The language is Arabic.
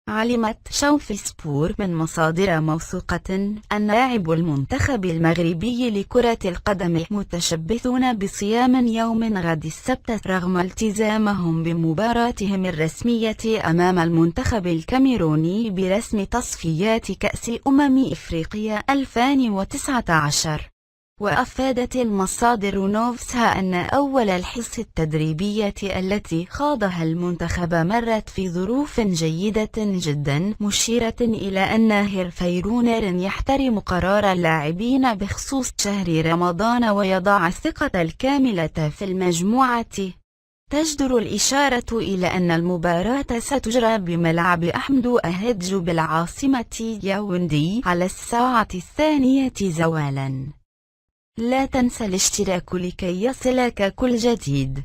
علمت شوفسبور من مصادر موثوقة أن لاعب المنتخب المغربي لكرة القدم متشبثون بصيام يوم غد السبت رغم التزامهم بمباراتهم الرسمية أمام المنتخب الكاميروني برسم تصفيات كأس إفريقيا 2019. وأفادت المصادر نفسها أن أول الحصص التدريبية التي خاضها المنتخب مرت في ظروف جيدة جدا، مشيرة إلى أن هيرفيرونر يحترم قرار اللاعبين بخصوص شهر رمضان ويضع الثقة الكاملة في المجموعة. تجدر الإشارة إلى أن المباراة ستجرى بملعب أحمد أهيدجو بالعاصمة ياوندي على الساعة 2 زوالا. لا تنسى الاشتراك لكي يصلك كل جديد.